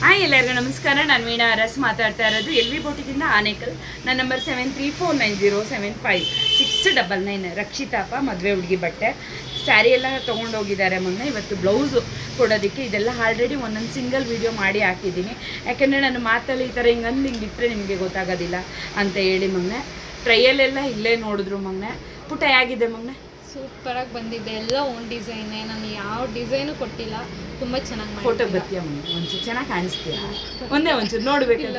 Hi ಎಲ್ಲರಿಗೂ ನಮಸ್ಕಾರ. ನಾನು ವೀಣಾ ಅರಸ್ ಮಾತಾಡ್ತಾ ಇರೋದು LV ಬೋಟಿಗಿಂದ ಆನೇಕಲ್. ನನ್ನ ನಂಬರ್ 73490699. ರಕ್ಷಿತಾಪ ಮದುವೆ ಹುಡುಗಿ ಬಟ್ಟೆ ಸ್ಯಾರಿ ಎಲ್ಲ ತೊಗೊಂಡೋಗಿದ್ದಾರೆ ಮೊನ್ನೆ. ಇವತ್ತು ಬ್ಲೌಸು ಕೊಡೋದಕ್ಕೆ ಇದೆಲ್ಲ ಆಲ್ರೆಡಿ ಒಂದೊಂದು ಸಿಂಗಲ್ ವೀಡಿಯೋ ಮಾಡಿ ಹಾಕಿದ್ದೀನಿ. ಯಾಕೆಂದರೆ ನಾನು ಮಾತಲ್ಲಿ ಈ ಥರ ಹಿಂಗೆ ಇಟ್ಟರೆ ನಿಮಗೆ ಗೊತ್ತಾಗೋದಿಲ್ಲ ಅಂತ ಹೇಳಿ ಮೊನ್ನೆ ಟ್ರಯಲೆಲ್ಲ ಇಲ್ಲೇ ನೋಡಿದ್ರು ಮೊನ್ನೆ. ಪುಟ ಹೇಗಿದೆ ಮೊನ್ನೆ? ಸೂಪರಾಗಿ ಬಂದಿದೆ. ಎಲ್ಲ ಓನ್ ಡಿಸೈನೇ, ನಾನು ಯಾವ ಡಿಸೈನು ಕೊಟ್ಟಿಲ್ಲ. ತುಂಬ ಚೆನ್ನಾಗಿ ಫೋಟೋ ಬರ್ತೀಯ ಮೊನ್ನೆ? ಒಂಚೂರು ಚೆನ್ನಾಗಿ ಕಾಣಿಸ್ತೀಯ? ಒಂದೇ ಒಂಚೂರು ನೋಡ್ಬೇಕಲ್ಲ?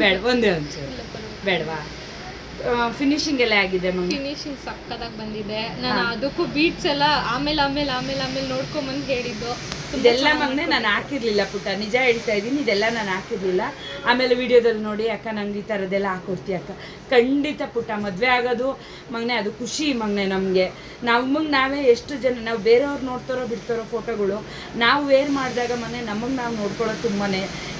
ಬೇಡ, ಒಂದೇ ಒಂಚೂರು ಬೇಡವಾ? ಫಿನಿಶಿಂಗ್ ಎಲ್ಲ ಆಗಿದೆ ಮೊನ್ನೆ. ಫಿನಿಶಿಂಗ್ ಸಕ್ಕತ್ತಾಗಿ ಬಂದಿದೆ. ನಾನು ಅದಕ್ಕೂ ಬೀಟ್ಸ್ ಎಲ್ಲ ಆಮೇಲೆ ನೋಡ್ಕೊಂಬಂದು ಹೇಳಿದ್ದು. ಇದೆಲ್ಲ ಮೊನ್ನೆ ನಾನು ಹಾಕಿರ್ಲಿಲ್ಲ ಪುಟ್ಟ, ನಿಜ ಹೇಳ್ತಾ ಇದ್ದೀನಿ. ಇದೆಲ್ಲ ನಾನು ಹಾಕಿರ್ಲಿಲ್ಲ. ಆಮೇಲೆ ವಿಡಿಯೋದಲ್ಲಿ ನೋಡಿ ಅಕ್ಕ ನಂಗೆ ಈ ಥರದ್ದೆಲ್ಲ ಹಾಕೊಡ್ತೀಯ ಅಕ್ಕ. ಖಂಡಿತ ಪುಟ್ಟ, ಮದುವೆ ಆಗೋದು ಮಗನೆ ಅದು ಖುಷಿ ಮಗನೆ ನಮಗೆ. ನಾವೇ ಎಷ್ಟು ಜನ ನಾವು ಬೇರೆಯವ್ರು ನೋಡ್ತಾರೋ ಬಿಡ್ತಾರೋ ಫೋಟೋಗಳು ನಾವು ವೇರ್ ಮಾಡಿದಾಗ ಮನೆ ನಮಗೆ ನಾವು ನೋಡ್ಕೊಳ್ಳೋದು ತುಂಬಾ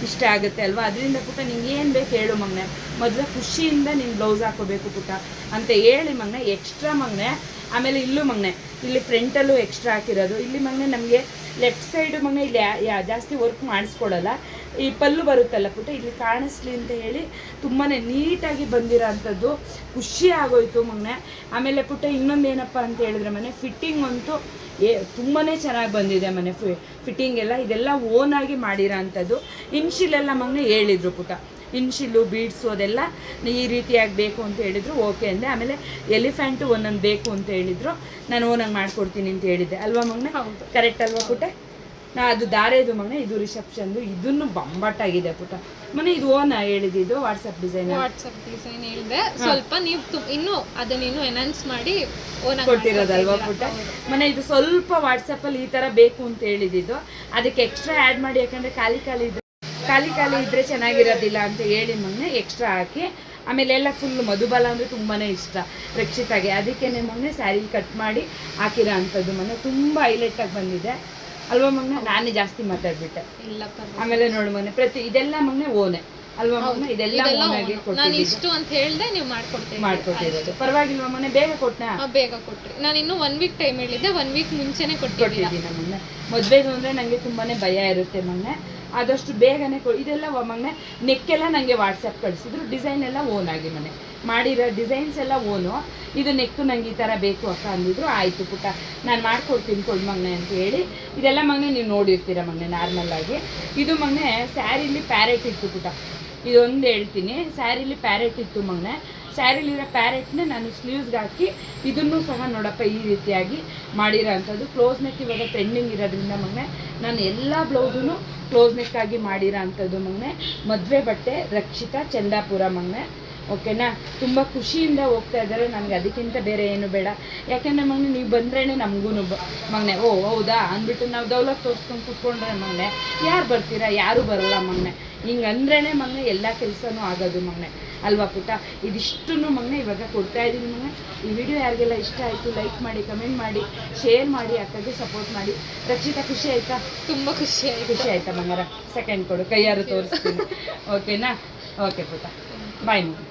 ಇಷ್ಟ ಆಗುತ್ತೆ ಅಲ್ವಾ. ಅದರಿಂದ ಪುಟ್ಟ ನಿಂಗೆ ಏನು ಬೇಕು ಹೇಳು ಮಗನೆ, ಮದುವೆ ಖುಷಿಯಿಂದ ನೀನು ಬ್ಲೌಸ್ ಹಾಕೋಬೇಕು ಪುಟ್ಟ ಅಂತ ಹೇಳಿ ಮಗನೆ. ಎಕ್ಸ್ಟ್ರಾ ಮಗನೆ. ಆಮೇಲೆ ಇಲ್ಲೂ ಮಗನೆ, ಇಲ್ಲಿ ಫ್ರಂಟಲ್ಲೂ ಎಕ್ಸ್ಟ್ರಾ ಹಾಕಿರೋದು. ಇಲ್ಲಿ ಮಗನೆ ನಮಗೆ ಲೆಫ್ಟ್ ಸೈಡು ಮಗನೆ ಇಲ್ಲಿ ಜಾಸ್ತಿ ವರ್ಕ್ ಮಾಡಿಸ್ಕೊಡಲ್ಲ. ಈ ಪಲ್ಲು ಬರುತ್ತಲ್ಲ ಪುಟ್ಟ, ಇಲ್ಲಿ ಕಾಣಿಸ್ಲಿ ಅಂತ ಹೇಳಿ ತುಂಬಾ ನೀಟಾಗಿ ಬಂದಿರೋ ಅಂಥದ್ದು. ಖುಷಿ ಆಗೋಯ್ತು ಮಗನೆ. ಆಮೇಲೆ ಪುಟ್ಟ ಇನ್ನೊಂದು ಏನಪ್ಪ ಅಂತ ಹೇಳಿದ್ರೆ ಮನೆ ಫಿಟ್ಟಿಂಗ್ ಅಂತೂ ತುಂಬಾ ಚೆನ್ನಾಗಿ ಬಂದಿದೆ ಮನೆ. ಫಿಟ್ಟಿಂಗ್ ಎಲ್ಲ ಇದೆಲ್ಲ ಓನಾಗಿ ಮಾಡಿರೋ ಅಂಥದ್ದು. ಇನ್ಶಿಲೆಲ್ಲ ಮಗನೆ ಹೇಳಿದರು ಪುಟ್ಟ, ಇನ್ಶಿಲ್ಲು ಬೀಡ್ಸು ಅದೆಲ್ಲ ಈ ರೀತಿಯಾಗಿ ಬೇಕು ಅಂತ ಹೇಳಿದರು. ಓಕೆ ಅಂದೆ. ಆಮೇಲೆ ಎಲಿಫೆಂಟು ಒಂದೊಂದು ಬೇಕು ಅಂತ ಹೇಳಿದರು. ನಾನು ಓನಾಗಿ ಮಾಡ್ಕೊಡ್ತೀನಿ ಅಂತ ಹೇಳಿದ್ದೆ ಅಲ್ವಾ ಮಗನೆ? ಹೌದು, ಕರೆಕ್ಟ್ ಅಲ್ವಾ ಪುಟ್ಟ? ಅದು ದಾರೆದು ಮಗನೆ, ಇದು ರಿಸೆಪ್ಷನ್ದು. ಇದನ್ನು ಬಂಬಟ್ಟಾಗಿದೆ ಪುಟ್ಟ ಮನೆ. ಇದು ಓನಾ ಹೇಳಿದ್ದು? ವಾಟ್ಸಪ್ ಡಿಸೈನ್ ಹೇಳಿದೆ. ಸ್ವಲ್ಪ ನೀವು ಇನ್ನೂ ಅದನ್ನೇನು ಎನ್ಹಾನ್ಸ್ ಮಾಡಿ ಕೊಟ್ಟಿರೋದಲ್ವಾ ಪುಟ್ಟ ಮನೆ? ಇದು ಸ್ವಲ್ಪ ವಾಟ್ಸಪ್ಪಲ್ಲಿ ಈ ಥರ ಬೇಕು ಅಂತ ಹೇಳಿದ್ದು. ಅದಕ್ಕೆ ಎಕ್ಸ್ಟ್ರಾ ಆ್ಯಡ್ ಮಾಡಿ, ಯಾಕಂದರೆ ಖಾಲಿ ಇದ್ದರೆ ಚೆನ್ನಾಗಿರೋದಿಲ್ಲ ಅಂತ ಹೇಳಿ ಮೊನ್ನೆ ಎಕ್ಸ್ಟ್ರಾ ಹಾಕಿ. ಆಮೇಲೆ ಎಲ್ಲ ಫುಲ್ ಮಧುಬಾಲ ಅಂದರೆ ತುಂಬಾ ಇಷ್ಟ ರಕ್ಷಿತಾಗೆ. ಅದಕ್ಕೇ ಮೊನ್ನೆ ಸ್ಯಾರಿ ಕಟ್ ಮಾಡಿ ಹಾಕಿರೋ ಅಂಥದ್ದು ಮೊನ್ನೆ. ತುಂಬ ಹೈಲೈಟಾಗಿ ಬಂದಿದೆ ಅಲ್ವಾ ಮಗನೆ? ನಾನೇ ಜಾಸ್ತಿ ಮಾತಾಡ್ಬಿಟ್ಟೆ. ಆಮೇಲೆ ನೋಡು ಮೊನ್ನೆ ಇದೆಲ್ಲ ಮಗನೆ ಓನೆ ಅಲ್ವಾ ಮಗನೆ? ಇದೆಲ್ಲ ಓನಾಗಿ ಇಷ್ಟು ಅಂತ ಹೇಳಿದೆ, ನೀವು ಮಾಡ್ಕೊಟ್ಟಿರೋದು. ಪರವಾಗಿಲ್ವಾ ಮನೆ? ಬೇಗ ಕೊಟ್ಟನಾ? ಬೇಗ ಕೊಟ್ರಿ. ನಾನು ಇನ್ನೂ 1 ವೀಕ್ ಟೈಮ್ ಹೇಳಿದ್ದೆ, 1 ವೀಕ್ ಮುಂಚೆನೆ ಕೊಟ್ಟಿದ್ದೀನಿ ಮೊನ್ನೆ. ಮದುವೆದು ಅಂದರೆ ನನಗೆ ತುಂಬಾ ಭಯ ಇರುತ್ತೆ ಮೊನ್ನೆ. ಆದಷ್ಟು ಬೇಗನೆ ಇದೆಲ್ಲ ಮೊನ್ನೆ ನೆಕ್ಕೆಲ್ಲ ನನಗೆ ವಾಟ್ಸಪ್ ಕಳಿಸಿದ್ರು. ಡಿಸೈನ್ ಎಲ್ಲ ಓನಾಗಿ ಮನೆ ಮಾಡಿರೋ ಡಿಸೈನ್ಸ್ ಎಲ್ಲ ಓನು. ಇದು ನೆಕ್ಕು ನಂಗೆ ಈ ಥರ ಬೇಕು ಅಕ್ಕ ಅಂದಿದ್ರು. ಆಯಿತು ಪುಟ್ಟ, ನಾನು ಮಾಡ್ಕೊಡ್ತೀನಿ ಕೊಡು ಮಗನೆ ಅಂತ ಹೇಳಿ. ಇದೆಲ್ಲ ಮಗನೆ ನೀವು ನೋಡಿರ್ತೀರ ಮಗನೆ ನಾರ್ಮಲ್ಲಾಗಿ. ಇದು ಮಗನೆ ಸ್ಯಾರಿಲಿ ಪ್ಯಾರೆಟ್ ಇತ್ತು ಪುಟ್ಟ. ಇದೊಂದು ಹೇಳ್ತೀನಿ, ಸ್ಯಾರಿಲಿ ಪ್ಯಾರೆಟ್ ಇತ್ತು ಮಗನೆ. ಸ್ಯಾರಿಲಿರೋ ಪ್ಯಾರೆಟ್ನೇ ನಾನು ಸ್ಲೀವ್ಸ್ಗೆ ಹಾಕಿ ಇದನ್ನು ಸಹ ನೋಡಪ್ಪ ಈ ರೀತಿಯಾಗಿ ಮಾಡಿರೋ ಅಂಥದ್ದು. ಕ್ಲೋಸ್ ನೆಕ್ ಇವಾಗ ಟ್ರೆಂಡಿಂಗ್ ಇರೋದ್ರಿಂದ ಮಗನೆ ನಾನು ಎಲ್ಲ ಬ್ಲೌಸೂ ಕ್ಲೋಸ್ ನೆಕ್ಕಾಗಿ ಮಾಡಿರೋ ಅಂಥದ್ದು ಮಗನೆ. ಮದುವೆ ಬಟ್ಟೆ ರಕ್ಷಿತಾ ಚಂದಾಪುರ ಮಗನೆ. ಓಕೆನಾ? ತುಂಬ ಖುಷಿಯಿಂದ ಹೋಗ್ತಾ ಇದ್ದಾರೆ. ನನಗೆ ಅದಕ್ಕಿಂತ ಬೇರೆ ಏನು ಬೇಡ. ಯಾಕೆಂದರೆ ಮಗನೆ ನೀವು ಬಂದ್ರೇ ನಮಗೂ ಮಗನೆ ಓ ಹೌದಾ ಅಂದ್ಬಿಟ್ಟು ನಾವು ದೌಲತ್ ತೋರಿಸ್ಕೊಂಡು ಕೂತ್ಕೊಂಡ್ರೆ ಮಗನೆ ಯಾರು ಬರ್ತೀರಾ? ಯಾರೂ ಬರೋಲ್ಲ ಮಗನೆ. ಹಿಂಗೆ ಅಂದ್ರೇ ಮಗನೆ ಎಲ್ಲ ಕೆಲಸನೂ ಆಗೋದು ಮಗನೆ ಅಲ್ವಾ ಪುಟ್ಟ? ಇದಿಷ್ಟನ್ನು ಮಗನೆ ಇವಾಗ ಕೊಡ್ತಾ ಇದ್ದೀನಿ ಮಗನೆ. ಈ ವಿಡಿಯೋ ಯಾರಿಗೆಲ್ಲ ಇಷ್ಟ ಆಯಿತು ಲೈಕ್ ಮಾಡಿ, ಕಮೆಂಟ್ ಮಾಡಿ, ಶೇರ್ ಮಾಡಿ, ಅಕ್ಕಗೆ ಸಪೋರ್ಟ್ ಮಾಡಿ. ರಕ್ಷಿತಾ ಖುಷಿ ಆಯಿತಾ? ತುಂಬ ಖುಷಿ ಆಯಿತಾ ಬಂಗಾರ? ಸೆಕೆಂಡ್ ಕೊಡು, ಕೈಯಾರು ತೋರಿಸ್ತೀನಿ. ಓಕೆನಾ? ಓಕೆ ಪುಟ್ಟ, ಬಾಯ್ ಮಗು.